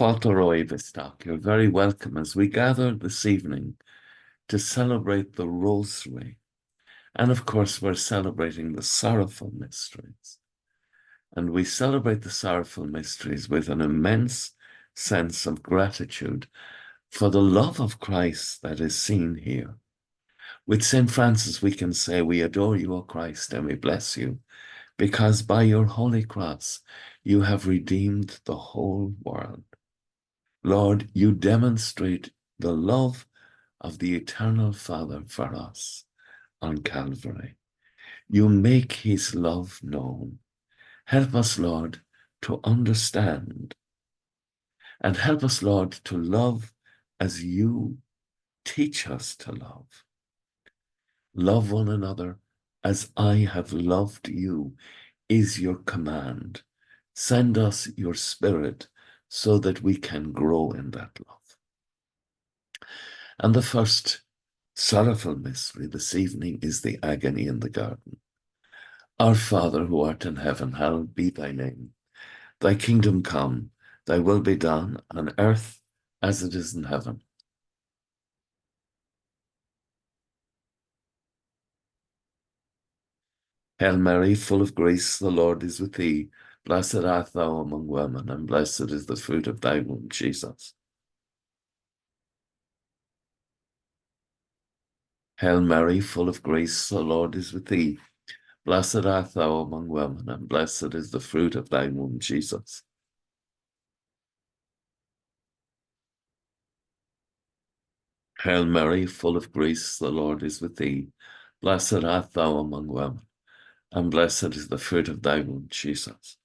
Falteroi Vistak, you're very welcome as we gather this evening to celebrate the Rosary. And of course, we're celebrating the sorrowful mysteries. And we celebrate the sorrowful mysteries with an immense sense of gratitude for the love of Christ that is seen here. With St. Francis, we can say, we adore you, O Christ, and we bless you, because by your holy cross, you have redeemed the whole world. Lord, you demonstrate the love of the eternal Father for us on Calvary. You make his love known. Help us, Lord, to understand, and help us, Lord, to love as you teach us to love. Love one another as I have loved you is your command. Send us your Spirit so that we can grow in that love. And the first sorrowful mystery this evening is the agony in the garden. Our Father who art in heaven, hallowed be thy name. Thy kingdom come, thy will be done on earth as it is in heaven. Hail Mary, full of grace, the Lord is with thee. Blessed art thou among women, and blessed is the fruit of thy womb, Jesus. Hail Mary, full of grace, the Lord is with thee. Blessed art thou among women, and blessed is the fruit of thy womb, Jesus. Hail Mary, full of grace, the Lord is with thee. Blessed art thou among women, and blessed is the fruit of thy womb, Jesus.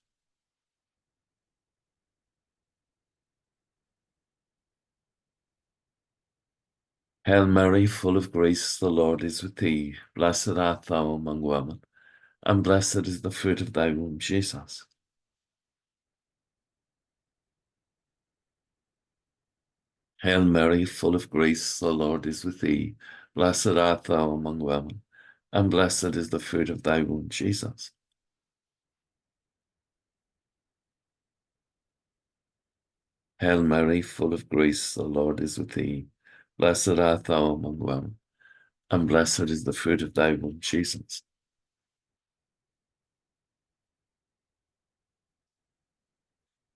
Hail Mary, full of grace, the Lord is with thee. Blessed art thou among women, and blessed is the fruit of thy womb, Jesus. Hail Mary, full of grace, the Lord is with thee. Blessed art thou among women, and blessed is the fruit of thy womb, Jesus. Hail Mary, full of grace, the Lord is with thee. Blessed art thou among women, and blessed is the fruit of thy womb, Jesus.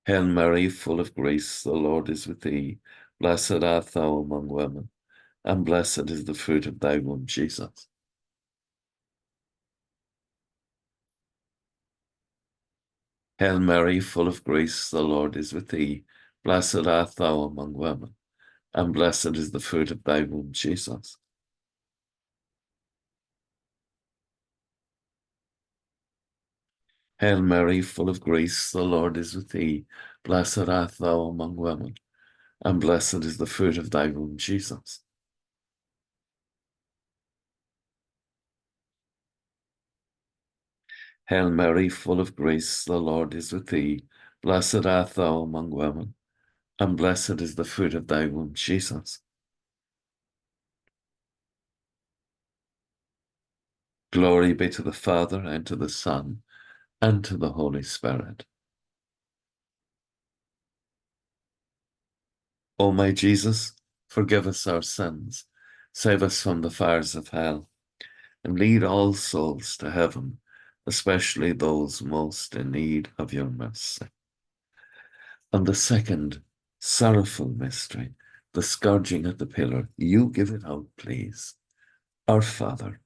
Hail Mary, full of grace, the Lord is with thee. Blessed art thou among women, and blessed is the fruit of thy womb, Jesus. Hail Mary, full of grace, the Lord is with thee. Blessed art thou among women, and blessed is the fruit of thy womb, Jesus. Hail Mary, full of grace, the Lord is with thee. Blessed art thou among women, and blessed is the fruit of thy womb, Jesus. Hail Mary, full of grace, the Lord is with thee. Blessed art thou among women, and blessed is the fruit of thy womb, Jesus. Glory be to the Father, and to the Son, and to the Holy Spirit. O my Jesus, forgive us our sins, save us from the fires of hell, and lead all souls to heaven, especially those most in need of your mercy. And the second sorrowful mystery, the scourging at the pillar. You give it out, please. Our Father,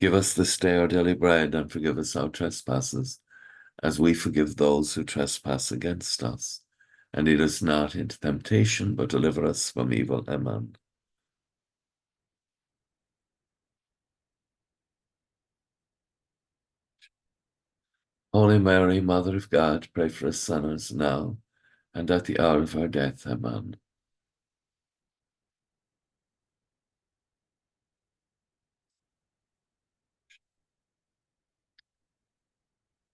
give us this day our daily bread, and forgive us our trespasses, as we forgive those who trespass against us. And lead us not into temptation, but deliver us from evil. Amen. Holy Mary, Mother of God, pray for us sinners now and at the hour of our death. Amen.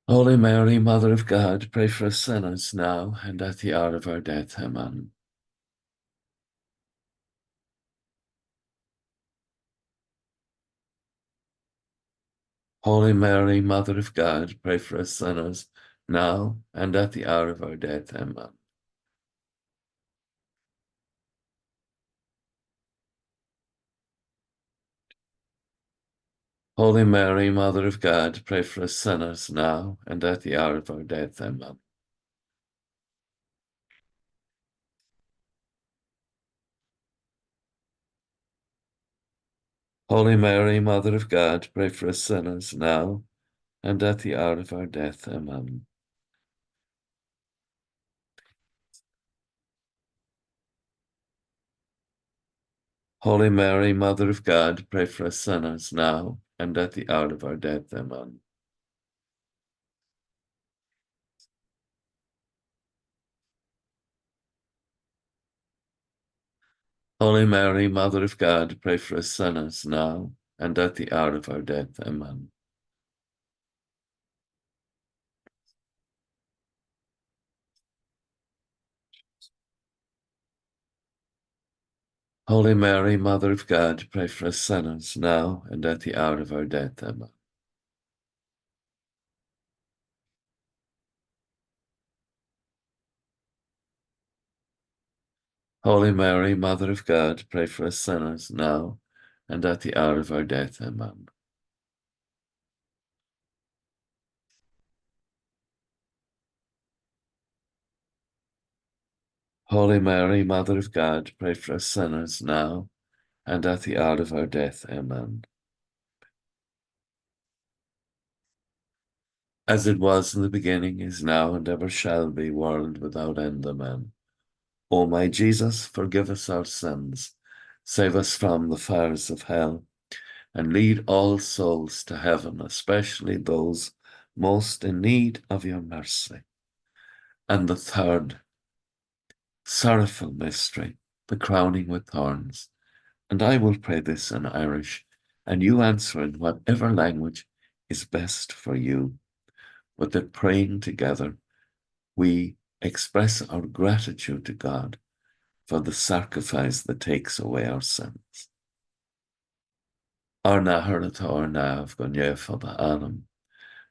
Holy Mary, Mother of God, pray for us sinners now and at the hour of our death. Amen. Holy Mary, Mother of God, pray for us sinners, now and at the hour of our death. Amen. Holy Mary, Mother of God, pray for us sinners, now and at the hour of our death. Amen. Holy Mary, Mother of God, pray for us sinners, now and at the hour of our death. Amen. Holy Mary, Mother of God, pray for us sinners, now and at the hour of our death. Amen. Holy Mary, Mother of God, pray for us sinners, now and at the hour of our death. Amen. Holy Mary, Mother of God, pray for us sinners, now and at the hour of our death. Amen. Holy Mary, Mother of God, pray for us sinners, now and at the hour of our death. Amen. Holy Mary, Mother of God, pray for us sinners, now and at the hour of our death. Amen. As it was in the beginning, is now, and ever shall be, world without end. Amen. O my Jesus, forgive us our sins, save us from the fires of hell, and lead all souls to heaven, especially those most in need of your mercy. And the third sorrowful mystery, the crowning with thorns. And I will pray this in Irish, and you answer in whatever language is best for you. But that praying together, we express our gratitude to God for the sacrifice that takes away our sins. Ar nahar atá ar nav go ndéifad a anam,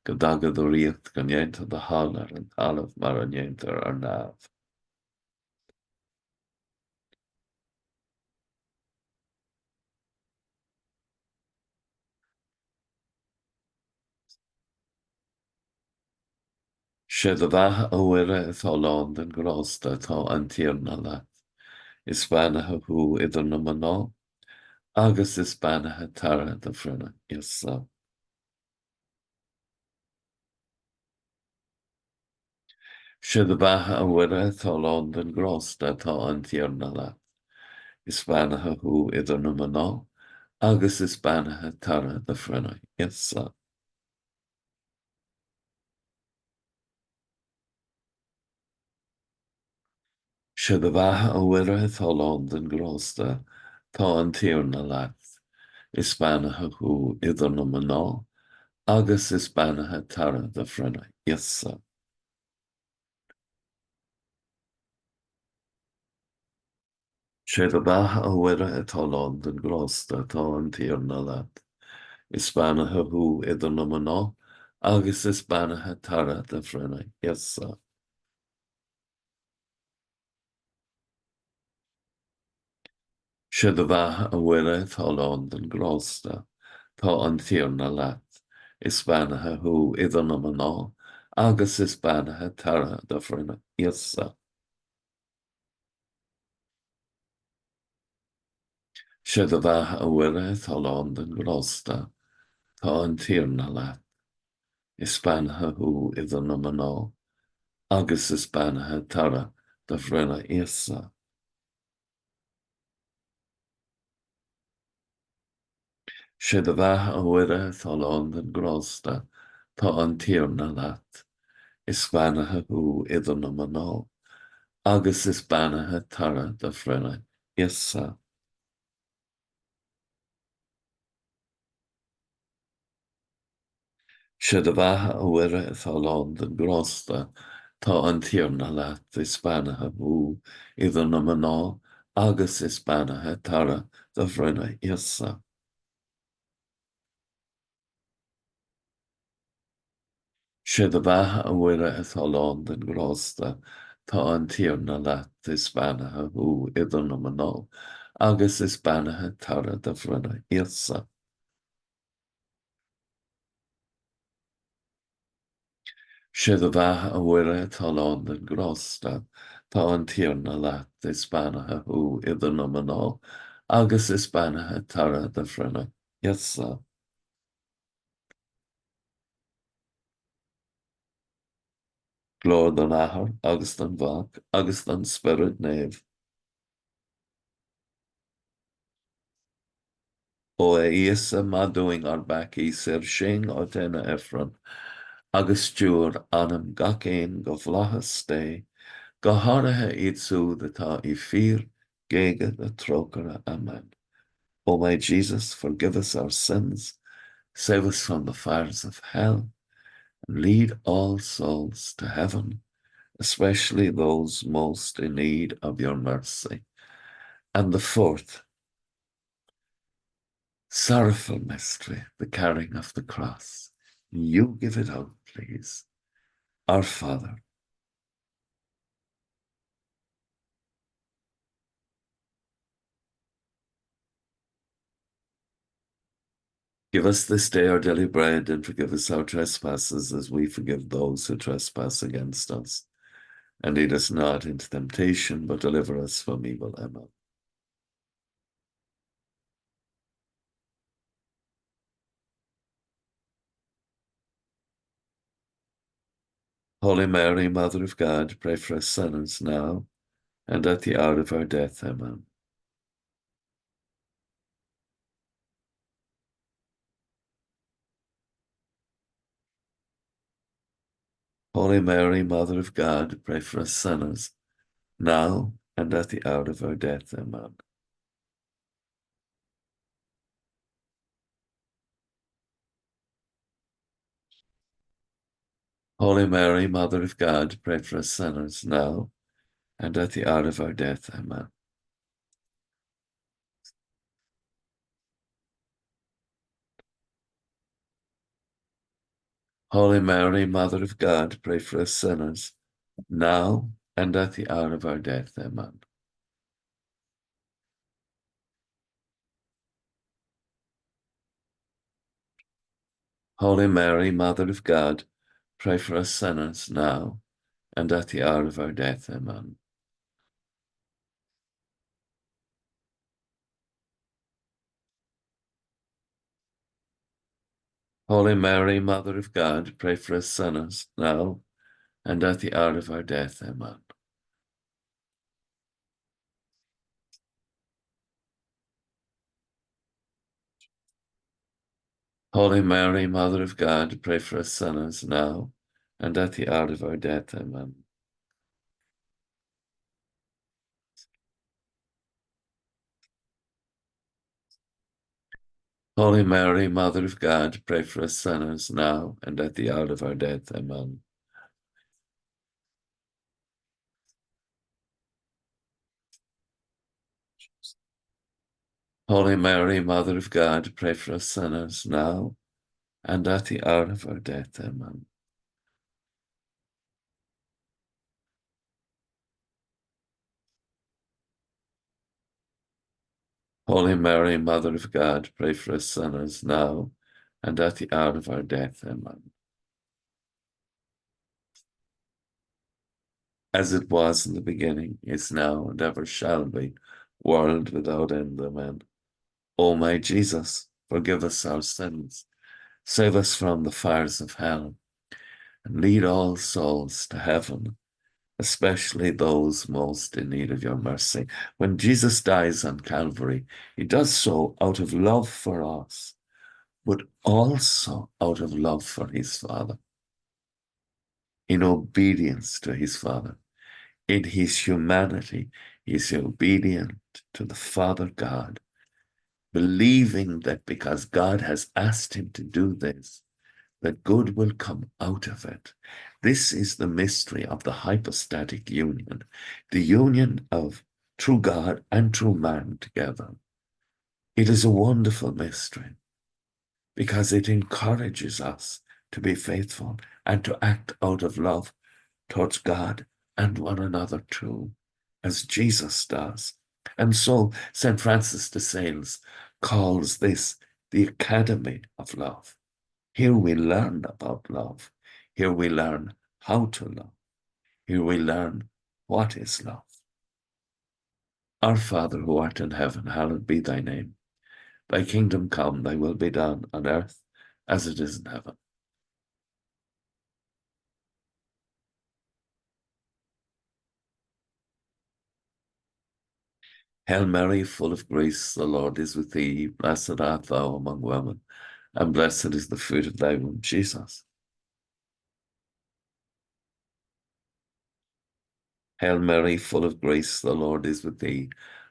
go dagad ó riacht go ndéanta de hálar an talamh mar a ndéantar ar nav. Sé de bheatha ó uire atá lán den grásta atá an tíorna leat. Is banathe thu idir na maná, agus is banathe tara de frena isa. Sé de bheatha ó uire atá lán den grásta atá an tíorna leat. Is banathe thu idir na maná, agus is banathe tara de frena isa. Sé de bheatha ó uire atá lán den grásta tá an tíorna leat. Is banathe thu idir na maná, agus is banathe tara de frena isa. Sé de bheatha ó uire atá lán den grásta tá an tíorna leat. Is banathe thu idir na maná, agus is banathe tara de frena isa. Sé de bheatha ó uire atá lán den grásta tá an tíorna leat. Is banathe thu idir na maná, agus is banathe tara de frena isa. Sé de bheatha ó uire atá lán den grásta tá an tíorna leat. Is banathe thu idir na maná, agus is banathe tara de frena isa. Sé de bheatha ó uire atá lán den grásta tá an tíorna leat. Is banathe thu idir na maná, agus is banathe tara de frena isa. Sé de bheatha ó uire atá lán den grásta tá an tíorna leat. Is banathe thu idir na maná, agus is banathe tara de frena isa. sé do bheatha a bhuire Athlone den grásta tá an tíorna leat is banathe ú idir na manó, agus is banathe tara de bhruine íosa. Sé do bheatha a bhuire Athlone den grásta tá an tíorna leat is banathe ú idir na manó, agus is banathe tara de bhruine íosa. Glór don ahar, agus don bhach, agus don spirit néamh. Ó é íosa má doing ar bací sir sin ó déine Efron, agus stúr anam gach éin go bhlachas té, go háirithe iad súd atá I fír géige a trócara. Amen. O my Jesus, forgive us our sins, save us from the fires of hell, and lead all souls to heaven, especially those most in need of your mercy. And the fourth, sorrowful mystery, the carrying of the cross. You give it out, please. Our Father, give us this day our daily bread, and forgive us our trespasses as we forgive those who trespass against us. And lead us not into temptation, but deliver us from evil. Amen. Holy Mary, Mother of God, pray for us sinners now and at the hour of our death. Amen. Holy Mary, Mother of God, pray for us sinners now and at the hour of our death. Amen. Holy Mary, Mother of God, pray for us sinners now and at the hour of our death. Amen. Holy Mary, Mother of God, pray for us sinners now and at the hour of our death. Amen. Holy Mary, Mother of God, pray for us sinners now and at the hour of our death. Amen. Holy Mary, Mother of God, pray for us sinners now and at the hour of our death. Amen. Holy Mary, Mother of God, pray for us sinners now and at the hour of our death. Amen. Holy Mary, Mother of God, pray for us sinners now and at the hour of our death. Amen. Holy Mary, Mother of God, pray for us sinners now and at the hour of our death. Amen. Holy Mary, Mother of God, pray for us sinners now and at the hour of our death. Amen. As it was in the beginning, is now, and ever shall be, world without end. Amen. O my Jesus, forgive us our sins, save us from the fires of hell, and lead all souls to heaven, especially those most in need of your mercy. When Jesus dies on Calvary, he does so out of love for us, but also out of love for his Father. In obedience to his Father, in his humanity, he is obedient to the Father God, believing that because God has asked him to do this, that good will come out of it. This is the mystery of the hypostatic union, the union of true God and true man together. It is a wonderful mystery because it encourages us to be faithful and to act out of love towards God and one another too, as Jesus does. And so St. Francis de Sales calls this the Academy of Love. Here we learn about love. Here we learn how to love. Here we learn what is love. Our Father who art in heaven, hallowed be thy name. Thy kingdom come, thy will be done on earth as it is in heaven. Hail Mary, full of grace, the Lord is with thee. Blessed art thou among women, and blessed is the fruit of thy womb, Jesus. Hail Mary, full of grace, the Lord is with thee.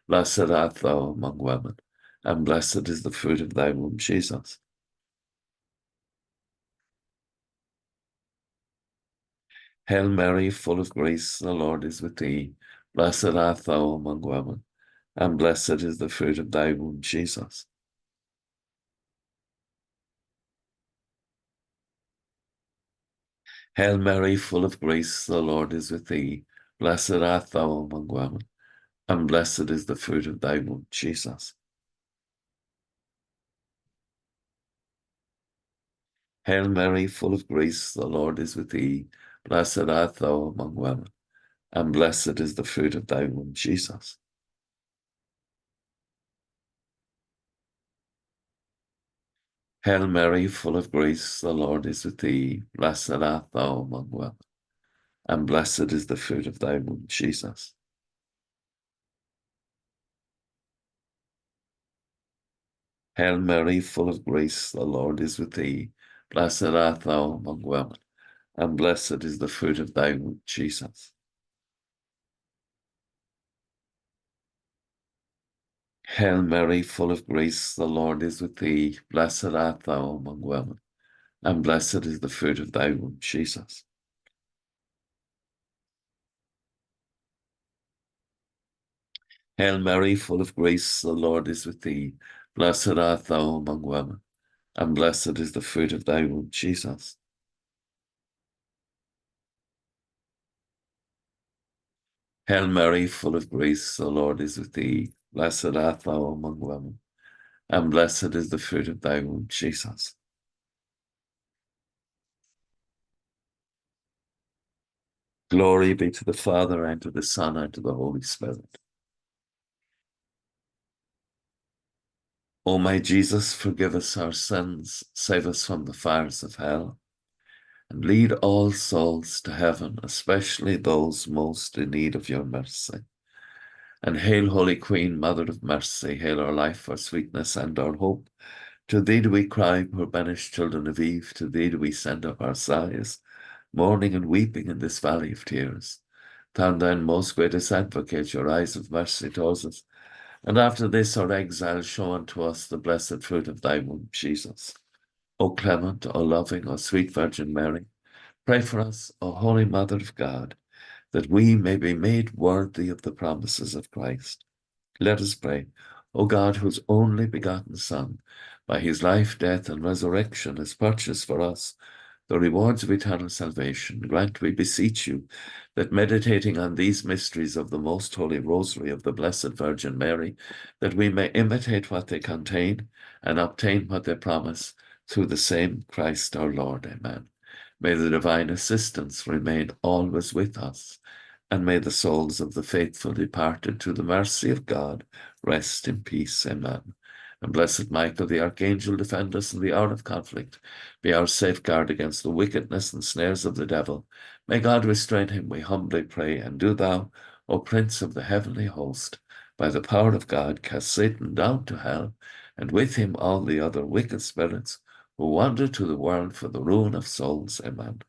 Blessed art thou among women, and blessed is the fruit of thy womb, Jesus. Hail Mary, full of grace, the Lord is with thee. Blessed art thou among women, and blessed is the fruit of thy womb, Jesus. Hail Mary, full of grace, the Lord is with thee. Blessed art thou among women, and blessed is the fruit of thy womb, Jesus. Hail Mary, full of grace, the Lord is with thee. Blessed art thou among women, and blessed is the fruit of thy womb, Jesus. Hail Mary, full of grace, the Lord is with thee. Blessed art thou among women, and blessed is the fruit of thy womb, Jesus. Hail Mary, full of grace, the Lord is with thee. Blessed art thou among women, and blessed is the fruit of thy womb, Jesus. Hail Mary, full of grace, the Lord is with thee. Blessed art thou among women, and blessed is the fruit of thy womb, Jesus. Hail Mary, full of grace, the Lord is with thee. Blessed art thou among women, and blessed is the fruit of thy womb, Jesus. Hail Mary, full of grace, the Lord is with thee. Blessed art thou among women, and blessed is the fruit of thy womb, Jesus. Glory be to the Father, and to the Son, and to the Holy Spirit. O my Jesus, forgive us our sins, save us from the fires of hell, and lead all souls to heaven, especially those most in need of your mercy. And hail, Holy Queen, Mother of Mercy, hail our life, our sweetness, and our hope. To thee do we cry, poor banished children of Eve, to thee do we send up our sighs, mourning and weeping in this valley of tears. Turn then, most gracious advocate, your eyes of mercy towards us, and after this our exile show unto us the blessed fruit of thy womb, Jesus. O clement, O loving, O sweet Virgin Mary, pray for us, O Holy Mother of God, that we may be made worthy of the promises of Christ. Let us pray. O God, whose only begotten Son, by his life, death, and resurrection has purchased for us the rewards of eternal salvation, grant, we beseech you, that meditating on these mysteries of the most holy Rosary of the Blessed Virgin Mary, that we may imitate what they contain and obtain what they promise, through the same Christ our Lord. Amen. May the divine assistance remain always with us, and may the souls of the faithful departed to the mercy of God rest in peace. Amen. And blessed Michael, the archangel, defend us in the hour of conflict. Be our safeguard against the wickedness and snares of the devil. May God restrain him, we humbly pray. And do thou, O Prince of the heavenly host, by the power of God, cast Satan down to hell, and with him all the other wicked spirits who wander to the world for the ruin of souls. Amen.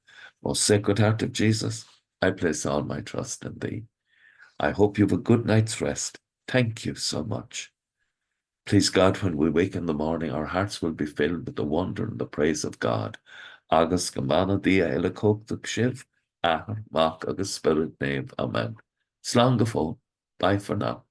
Most Sacred Heart of Jesus, I place all my trust in thee. I hope you have a good night's rest. Thank you so much. Please God, when we wake in the morning, our hearts will be filled with the wonder and the praise of God. Agus gamana dia elikok the shiv, ahar, mak agus spirit name. Amen. Slán go fóill. Bye for now.